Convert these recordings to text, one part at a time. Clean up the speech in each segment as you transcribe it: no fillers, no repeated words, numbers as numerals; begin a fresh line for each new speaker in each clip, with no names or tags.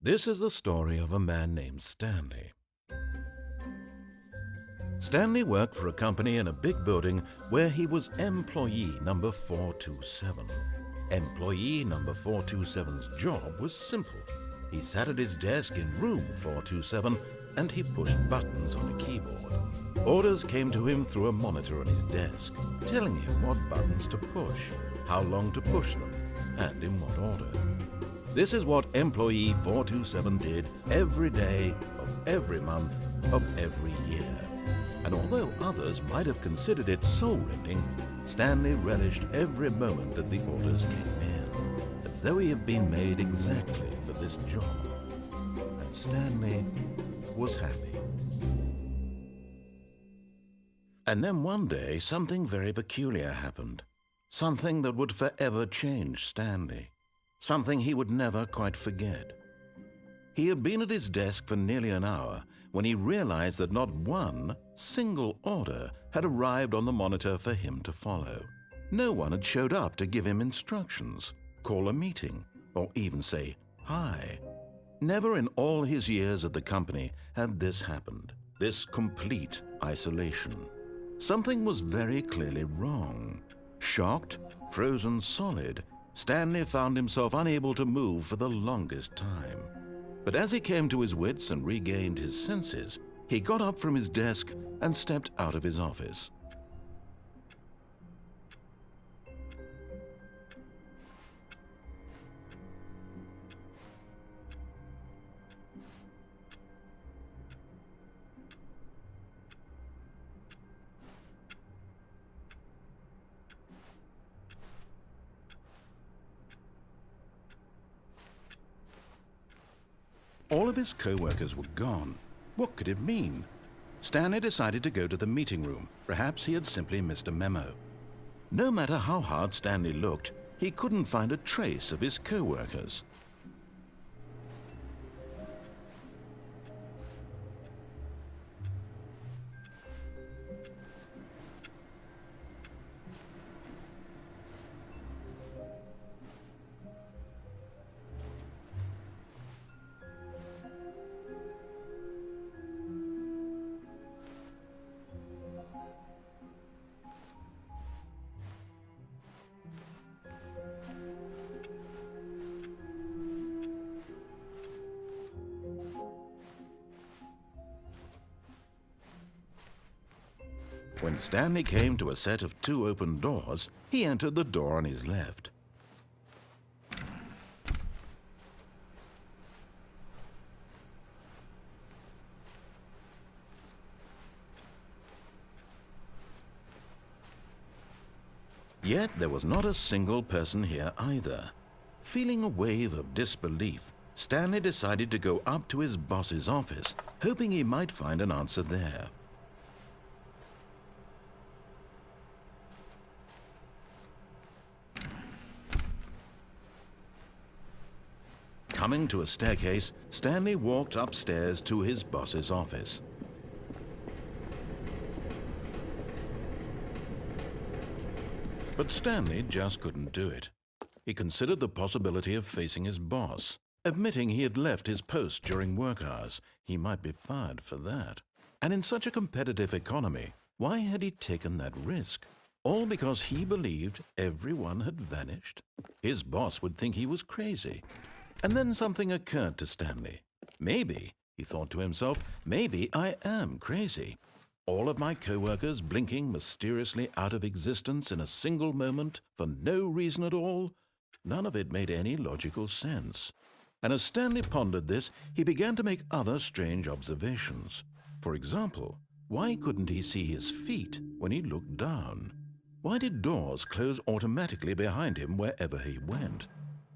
This is the story of a man named Stanley. Stanley worked for a company in a big building where he was employee number 427. Employee number 427's job was simple. He sat at his desk in room 427 and he pushed buttons on a keyboard. Orders came to him through a monitor on his desk, telling him what buttons to push, how long to push them, and in what order. This is what employee 427 did every day of every month of every year. And although others might have considered it soul-rending, Stanley relished every moment that the orders came in, as though he had been made exactly for this job. And Stanley was happy. And then one day, something very peculiar happened. Something that would forever change Stanley. Something he would never quite forget. He had been at his desk for nearly an hour when he realized that not one single order had arrived on the monitor for him to follow. No one had showed up to give him instructions, call a meeting, or even say hi. Never in all his years at the company had this happened, this complete isolation. Something was very clearly wrong. Shocked, frozen solid, Stanley found himself unable to move for the longest time. But as he came to his wits and regained his senses, he got up from his desk and stepped out of his office. All of his co-workers were gone. What could it mean? Stanley decided to go to the meeting room. Perhaps he had simply missed a memo. No matter how hard Stanley looked, he couldn't find a trace of his co-workers. When Stanley came to a set of 2 open doors, he entered the door on his left. Yet there was not a single person here either. Feeling a wave of disbelief, Stanley decided to go up to his boss's office, hoping he might find an answer there. Coming to a staircase, Stanley walked upstairs to his boss's office. But Stanley just couldn't do it. He considered the possibility of facing his boss. Admitting he had left his post during work hours, he might be fired for that. And in such a competitive economy, why had he taken that risk? All because he believed everyone had vanished? His boss would think he was crazy. And then something occurred to Stanley. Maybe, he thought to himself, maybe I am crazy. All of my co-workers blinking mysteriously out of existence in a single moment for no reason at all? None of it made any logical sense. And as Stanley pondered this, he began to make other strange observations. For example, why couldn't he see his feet when he looked down? Why did doors close automatically behind him wherever he went?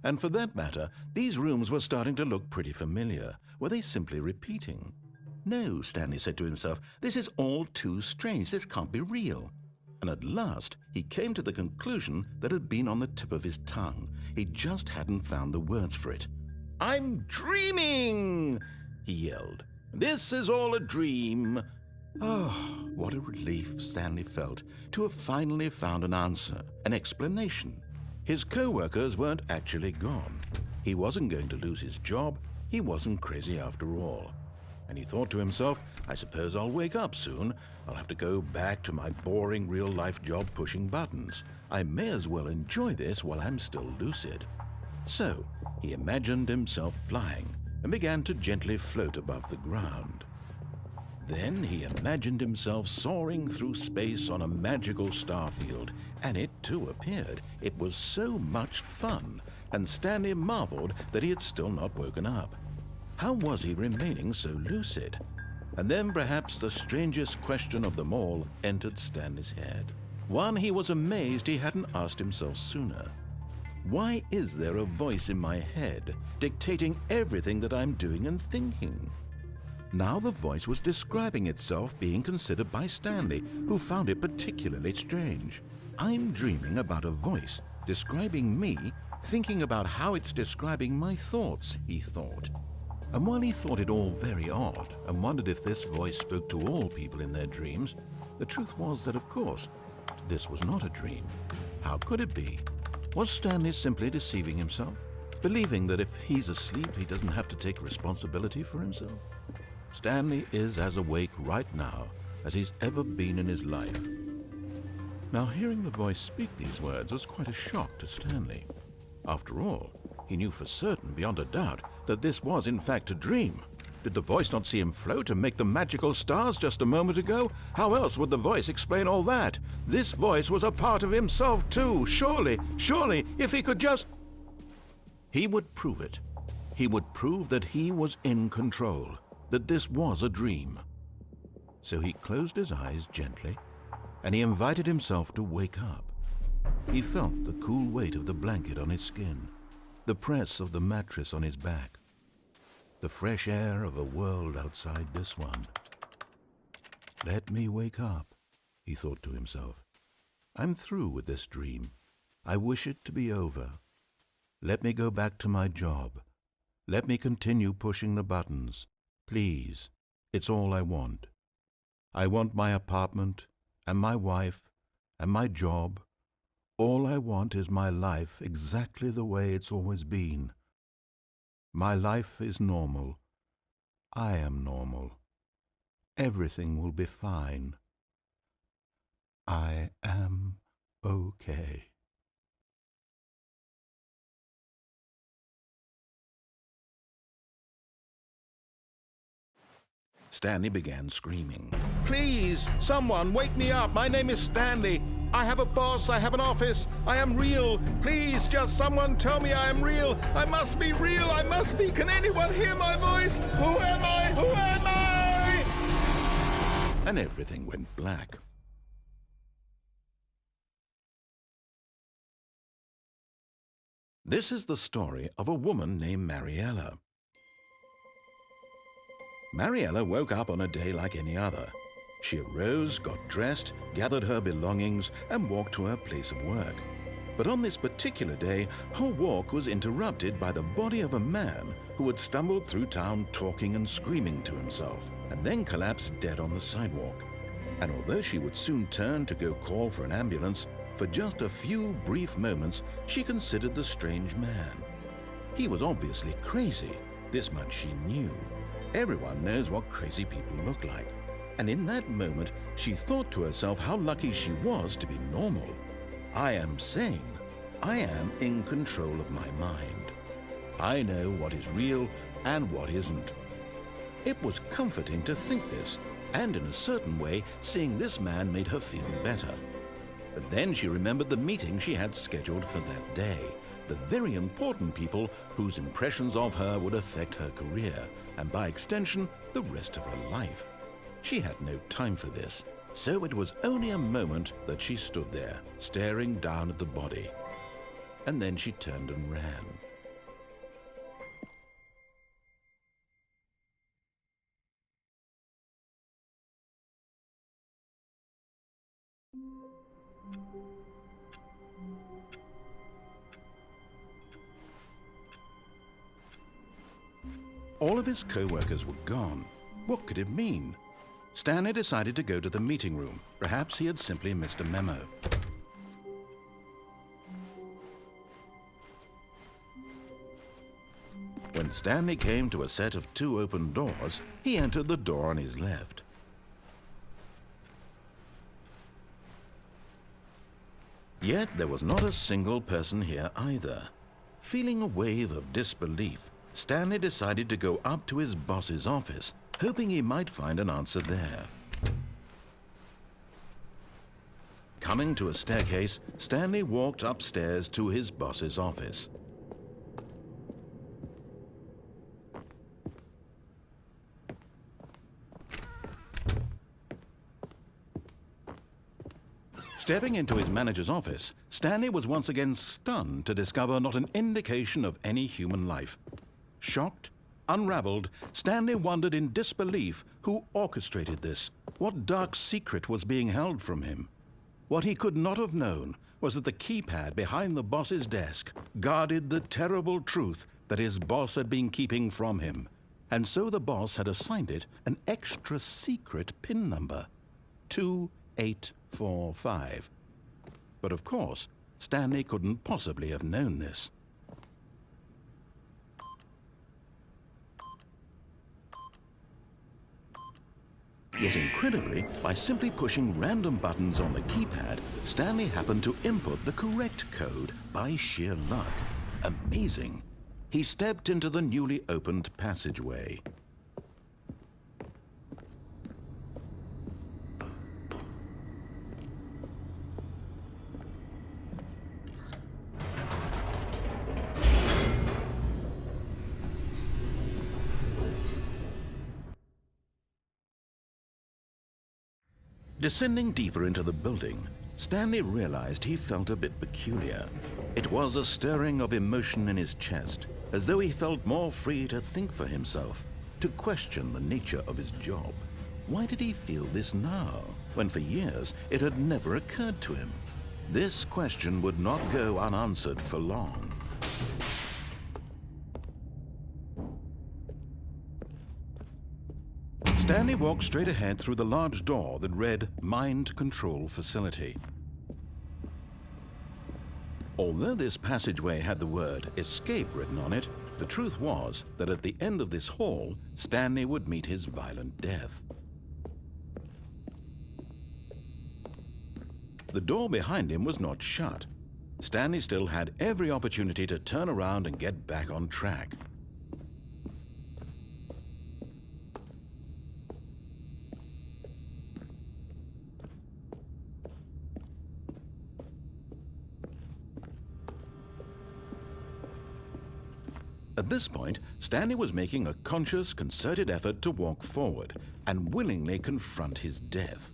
And for that matter, these rooms were starting to look pretty familiar. Were they simply repeating? No, Stanley said to himself, this is all too strange. This can't be real. And at last, he came to the conclusion that had been on the tip of his tongue. He just hadn't found the words for it. "I'm dreaming!" he yelled. "This is all a dream." Oh, what a relief Stanley felt to have finally found an answer, an explanation. His co-workers weren't actually gone. He wasn't going to lose his job. He wasn't crazy after all. And he thought to himself, I suppose I'll wake up soon. I'll have to go back to my boring real-life job pushing buttons. I may as well enjoy this while I'm still lucid. So, he imagined himself flying and began to gently float above the ground. Then he imagined himself soaring through space on a magical star field, and it too appeared. It was so much fun, and Stanley marveled that he had still not woken up. How was he remaining so lucid? And then perhaps the strangest question of them all entered Stanley's head. One he was amazed he hadn't asked himself sooner. Why is there a voice in my head dictating everything that I'm doing and thinking? Now the voice was describing itself being considered by Stanley, who found it particularly strange. I'm dreaming about a voice describing me, thinking about how it's describing my thoughts, he thought. And while he thought it all very odd and wondered if this voice spoke to all people in their dreams, the truth was that, of course, this was not a dream. How could it be? Was Stanley simply deceiving himself, believing that if he's asleep, he doesn't have to take responsibility for himself? Stanley is as awake right now as he's ever been in his life. Now, hearing the voice speak these words was quite a shock to Stanley. After all, he knew for certain, beyond a doubt, that this was in fact a dream. Did the voice not see him float and make the magical stars just a moment ago? How else would the voice explain all that? This voice was a part of himself too. Surely, if he could just... He would prove it. He would prove that he was in control, that this was a dream. So he closed his eyes gently, and he invited himself to wake up. He felt the cool weight of the blanket on his skin, the press of the mattress on his back, the fresh air of a world outside this one. Let me wake up, he thought to himself. I'm through with this dream. I wish it to be over. Let me go back to my job. Let me continue pushing the buttons. Please, it's all I want. I want my apartment and my wife and my job. All I want is my life exactly the way it's always been. My life is normal. I am normal. Everything will be fine. I am okay. Stanley began screaming. Please, someone, wake me up. My name is Stanley. I have a boss. I have an office. I am real. Please, just someone tell me I am real. I must be real. I must be. Can anyone hear my voice? Who am I? Who am I? And everything went black. This is the story of a woman named Mariella. Mariella woke up on a day like any other. She arose, got dressed, gathered her belongings, and walked to her place of work. But on this particular day, her walk was interrupted by the body of a man who had stumbled through town talking and screaming to himself, and then collapsed dead on the sidewalk. And although she would soon turn to go call for an ambulance, for just a few brief moments, she considered the strange man. He was obviously crazy. This much she knew. Everyone knows what crazy people look like. And in that moment, she thought to herself how lucky she was to be normal. I am sane. I am in control of my mind. I know what is real and what isn't. It was comforting to think this, and in a certain way, seeing this man made her feel better. But then she remembered the meeting she had scheduled for that day, the very important people whose impressions of her would affect her career, and by extension, the rest of her life. She had no time for this, so it was only a moment that she stood there, staring down at the body. And then she turned and ran. All of his co-workers were gone. What could it mean? Stanley decided to go to the meeting room. Perhaps he had simply missed a memo. When When Stanley came to a set of 2 open doors, he entered the door on his left. Yet there was not a single person here either. Feeling a wave of disbelief, Stanley decided to go up to his boss's office, hoping he might find an answer there. Coming to a staircase, Stanley walked upstairs to his boss's office. Stepping into his manager's office, Stanley was once again stunned to discover not an indication of any human life. Shocked, unraveled, Stanley wondered in disbelief who orchestrated this, what dark secret was being held from him. What he could not have known was that the keypad behind the boss's desk guarded the terrible truth that his boss had been keeping from him. And so the boss had assigned it an extra secret PIN number, 2845. But of course, Stanley couldn't possibly have known this. Yet incredibly, by simply pushing random buttons on the keypad, Stanley happened to input the correct code by sheer luck. Amazing. He stepped into the newly opened passageway. Descending deeper into the building, Stanley realized he felt a bit peculiar. It was a stirring of emotion in his chest, as though he felt more free to think for himself, to question the nature of his job. Why did he feel this now, when for years it had never occurred to him? This question would not go unanswered for long. Stanley walked straight ahead through the large door that read Mind Control Facility. Although this passageway had the word Escape written on it, the truth was that at the end of this hall, Stanley would meet his violent death. The door behind him was not shut. Stanley still had every opportunity to turn around and get back on track. At this point, Stanley was making a conscious, concerted effort to walk forward and willingly confront his death.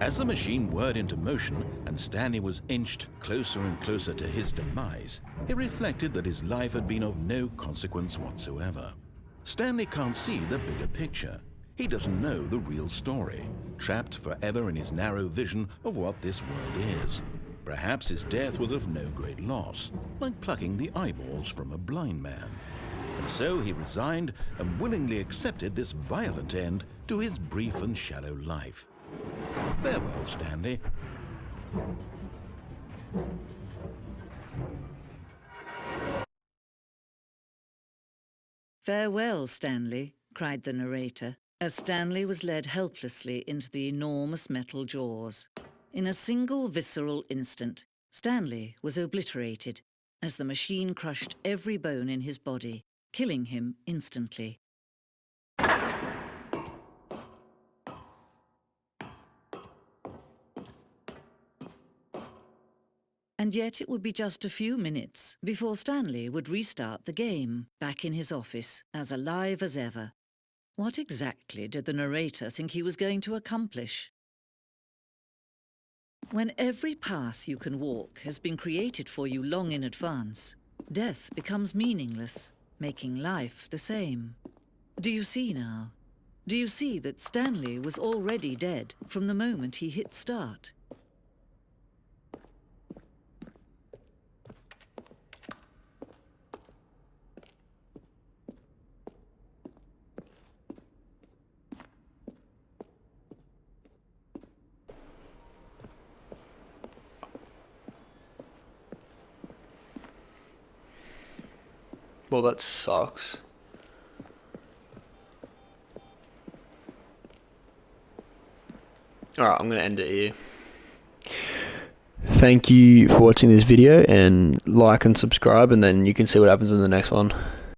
As the machine whirred into motion and Stanley was inched closer and closer to his demise, he reflected that his life had been of no consequence whatsoever. Stanley can't see the bigger picture. He doesn't know the real story, trapped forever in his narrow vision of what this world is. Perhaps his death was of no great loss, like plucking the eyeballs from a blind man. And so he resigned and willingly accepted this violent end to his brief and shallow life. Farewell, Stanley.
Farewell, Stanley, cried the narrator, as Stanley was led helplessly into the enormous metal jaws. In a single visceral instant, Stanley was obliterated as the machine crushed every bone in his body, killing him instantly. And yet it would be just a few minutes before Stanley would restart the game, back in his office, as alive as ever. What exactly did the narrator think he was going to accomplish? When every path you can walk has been created for you long in advance, death becomes meaningless, making life the same. Do you see now? Do you see that Stanley was already dead from the moment he hit start?
Well, that sucks. Alright, I'm going to end it here. Thank you for watching this video, and like and subscribe, and then you can see what happens in the next one.